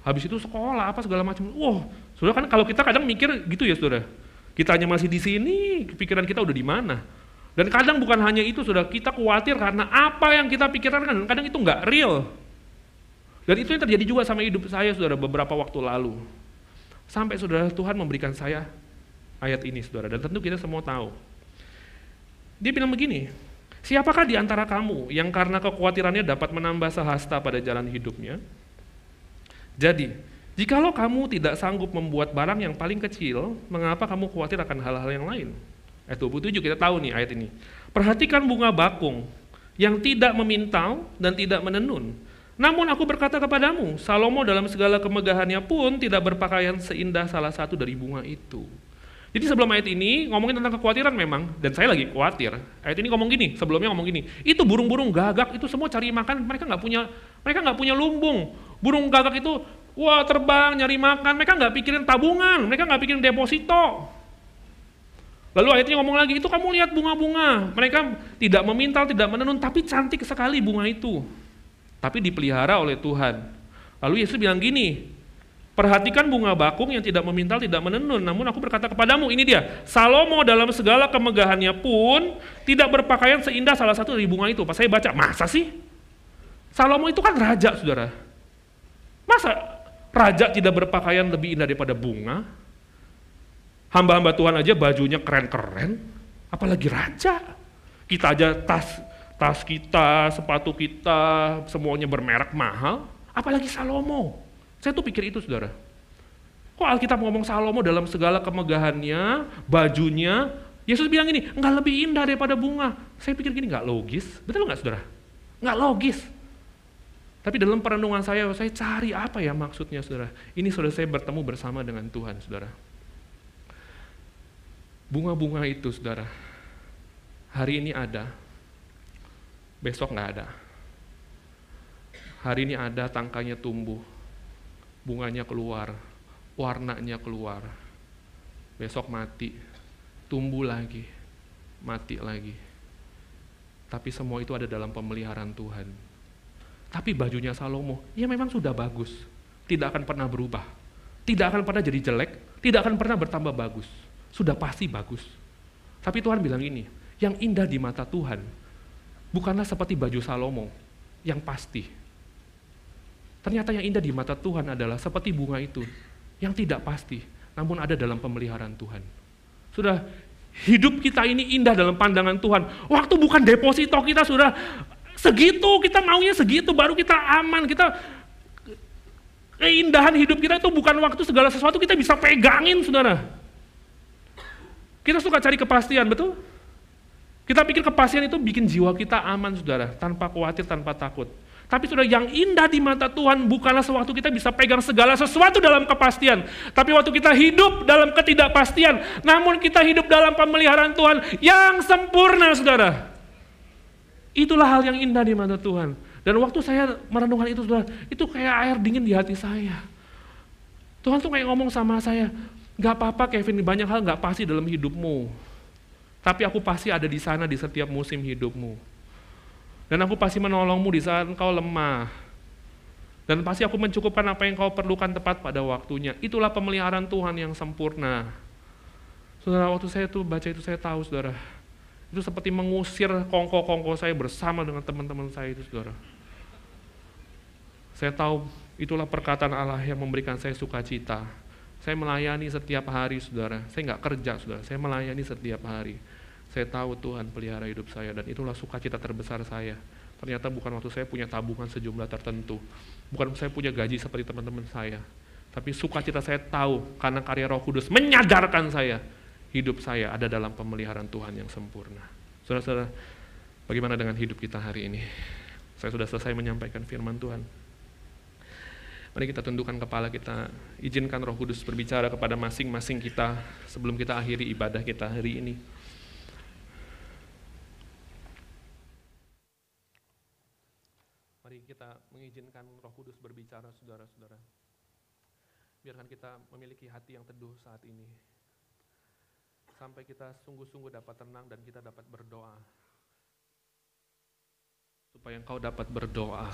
Habis itu sekolah apa segala macam. Wah, saudara kan kalau kita kadang mikir gitu ya saudara. Kita hanya masih di sini, pikiran kita udah di mana. Dan kadang bukan hanya itu saudara, kita khawatir karena apa yang kita pikirkan kadang itu nggak real. Dan itu yang terjadi juga sama hidup saya saudara beberapa waktu lalu. Sampai saudara Tuhan memberikan saya ayat ini saudara, dan tentu kita semua tahu. Dia bilang begini, siapakah di antara kamu yang karena kekhawatirannya dapat menambah sehasta pada jalan hidupnya? Jadi, jikalau kamu tidak sanggup membuat barang yang paling kecil, mengapa kamu khawatir akan hal-hal yang lain? Ayat 27 kita tahu nih ayat ini. Perhatikan bunga bakung yang tidak memintau dan tidak menenun. Namun aku berkata kepadamu, Salomo dalam segala kemegahannya pun tidak berpakaian seindah salah satu dari bunga itu. Jadi sebelum ayat ini ngomongin tentang kekhawatiran memang, dan saya lagi khawatir. Ayat ini ngomong gini, sebelumnya ngomong gini, itu burung-burung gagak itu semua cari makan, mereka nggak punya lumbung. Burung gagak itu wah terbang nyari makan, mereka nggak pikirin tabungan, mereka nggak pikirin deposito. Lalu ayatnya ngomong lagi, itu kamu lihat bunga-bunga, mereka tidak memintal, tidak menenun, tapi cantik sekali bunga itu. Tapi dipelihara oleh Tuhan. Lalu Yesus bilang gini, perhatikan bunga bakung yang tidak memintal, tidak menenun. Namun aku berkata kepadamu, ini dia, Salomo dalam segala kemegahannya pun tidak berpakaian seindah salah satu dari bunga itu. Pas saya baca, masa sih? Salomo itu kan raja, saudara. Masa raja tidak berpakaian lebih indah daripada bunga? Hamba-hamba Tuhan aja bajunya keren-keren, apalagi raja. Kita aja tas kita, sepatu kita, semuanya bermerek mahal, apalagi Salomo. Saya tuh pikir itu, saudara. Kok Alkitab ngomong Salomo dalam segala kemegahannya, bajunya, Yesus bilang gini, enggak lebih indah daripada bunga. Saya pikir gini, enggak logis. Betul enggak, saudara? Enggak logis. Tapi dalam perenungan saya cari apa ya maksudnya, saudara. Ini saudara saya bertemu bersama dengan Tuhan, saudara. Bunga-bunga itu, saudara, hari ini ada, besok enggak ada. Hari ini ada, tangkainya tumbuh, bunganya keluar, warnanya keluar, besok mati, tumbuh lagi, mati lagi. Tapi semua itu ada dalam pemeliharaan Tuhan. Tapi bajunya Salomo, ya memang sudah bagus, tidak akan pernah berubah, tidak akan pernah jadi jelek, tidak akan pernah bertambah bagus, sudah pasti bagus. Tapi Tuhan bilang ini, yang indah di mata Tuhan, bukanlah seperti baju Salomo, yang pasti. Ternyata yang indah di mata Tuhan adalah seperti bunga itu, yang tidak pasti, namun ada dalam pemeliharaan Tuhan. Sudah, hidup kita ini indah dalam pandangan Tuhan. Waktu bukan deposito kita, sudah segitu, kita maunya segitu, baru kita aman. Keindahan hidup kita itu bukan waktu segala sesuatu kita bisa pegangin, saudara. Kita suka cari kepastian, betul? Kita pikir kepastian itu bikin jiwa kita aman, saudara, tanpa khawatir, tanpa takut. Tapi saudara, yang indah di mata Tuhan bukanlah sewaktu kita bisa pegang segala sesuatu dalam kepastian. Tapi waktu kita hidup dalam ketidakpastian, namun kita hidup dalam pemeliharaan Tuhan yang sempurna, saudara. Itulah hal yang indah di mata Tuhan. Dan waktu saya merenungkan itu, saudara, itu kayak air dingin di hati saya. Tuhan tuh kayak ngomong sama saya, gak apa-apa Kevin, banyak hal gak pasti dalam hidupmu. Tapi aku pasti ada di sana di setiap musim hidupmu. Dan aku pasti menolongmu di saat engkau lemah. Dan pasti aku mencukupkan apa yang kau perlukan tepat pada waktunya. Itulah pemeliharaan Tuhan yang sempurna. Saudara, waktu saya tuh baca itu saya tahu, saudara. Itu seperti mengusir kongko-kongko saya bersama dengan teman-teman saya itu, saudara. Saya tahu itulah perkataan Allah yang memberikan saya sukacita. Saya melayani setiap hari, saudara. Saya nggak kerja, saudara. Saya melayani setiap hari. Saya tahu Tuhan pelihara hidup saya, dan itulah sukacita terbesar saya. Ternyata bukan waktu saya punya tabungan sejumlah tertentu, bukan saya punya gaji seperti teman-teman saya, tapi sukacita saya tahu karena karya Roh Kudus menyadarkan saya, hidup saya ada dalam pemeliharaan Tuhan yang sempurna. Saudara-saudara, bagaimana dengan hidup kita hari ini? Saya sudah selesai menyampaikan firman Tuhan. Mari kita tundukkan kepala kita, izinkan Roh Kudus berbicara kepada masing-masing kita sebelum kita akhiri ibadah kita hari ini. Mari kita mengizinkan Roh Kudus berbicara, saudara-saudara. Biarkan kita memiliki hati yang teduh saat ini. Sampai kita sungguh-sungguh dapat tenang dan kita dapat berdoa. Supaya engkau dapat berdoa.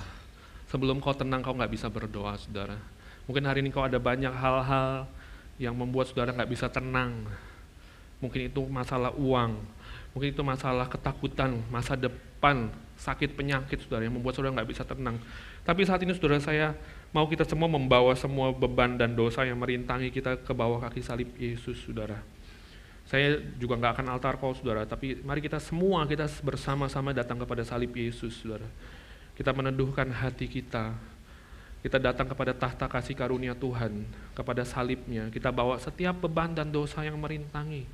Sebelum kau tenang, kau nggak bisa berdoa, saudara. Mungkin hari ini kau ada banyak hal-hal yang membuat saudara nggak bisa tenang. Mungkin itu masalah uang, mungkin itu masalah ketakutan, masa depan, sakit, penyakit, saudara, yang membuat saudara nggak bisa tenang. Tapi saat ini, saudara, saya mau kita semua membawa semua beban dan dosa yang merintangi kita ke bawah kaki salib Yesus, saudara. Saya juga nggak akan altar call, saudara, tapi mari kita semua, kita bersama-sama datang kepada salib Yesus, saudara. Kita meneduhkan hati kita. Kita datang kepada tahta kasih karunia Tuhan, kepada salibnya. Kita bawa setiap beban dan dosa yang merintangi.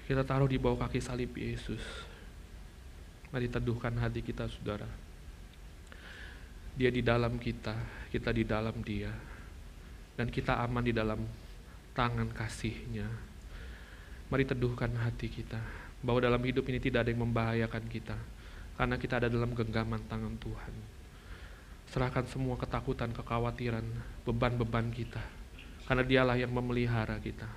Kita taruh di bawah kaki salib Yesus. Mari teduhkan hati kita, saudara. Dia di dalam kita di dalam Dia, dan kita aman di dalam tangan kasih-Nya. Mari teduhkan hati kita, bahwa dalam hidup ini tidak ada yang membahayakan kita, karena kita ada dalam genggaman tangan Tuhan. Serahkan semua ketakutan, kekhawatiran, beban-beban kita, karena Dialah yang memelihara kita.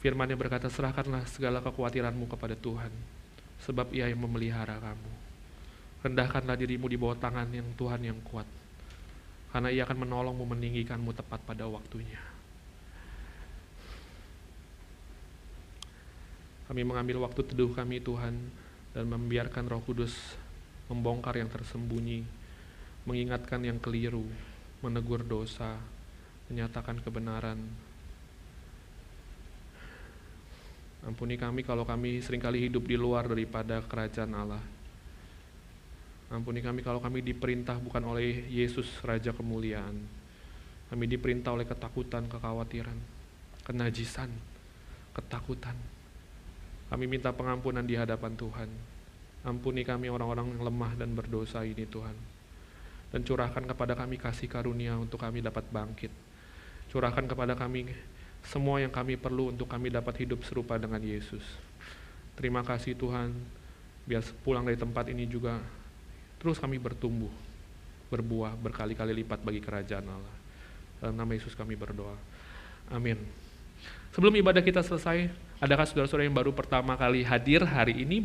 Firman-Nya berkata, serahkanlah segala kekhawatiranmu kepada Tuhan, sebab Ia yang memelihara kamu. Rendahkanlah dirimu di bawah tangan yang Tuhan yang kuat, karena Ia akan menolongmu, meninggikanmu tepat pada waktunya. Kami mengambil waktu teduh kami Tuhan, dan membiarkan Roh Kudus membongkar yang tersembunyi, mengingatkan yang keliru, menegur dosa, menyatakan kebenaran. Ampuni kami kalau kami seringkali hidup di luar daripada kerajaan Allah. Ampuni kami kalau kami diperintah bukan oleh Yesus Raja Kemuliaan. Kami diperintah oleh ketakutan, kekhawatiran, kenajisan, ketakutan. Kami minta pengampunan di hadapan Tuhan. Ampuni kami orang-orang yang lemah dan berdosa ini Tuhan. Dan curahkan kepada kami kasih karunia untuk kami dapat bangkit. Curahkan kepada kami semua yang kami perlu untuk kami dapat hidup serupa dengan Yesus. Terima kasih Tuhan, biar pulang dari tempat ini juga terus kami bertumbuh, berbuah berkali-kali lipat bagi kerajaan Allah. Dalam nama Yesus kami berdoa. Amin. Sebelum ibadah kita selesai, adakah saudara-saudara yang baru pertama kali hadir hari ini?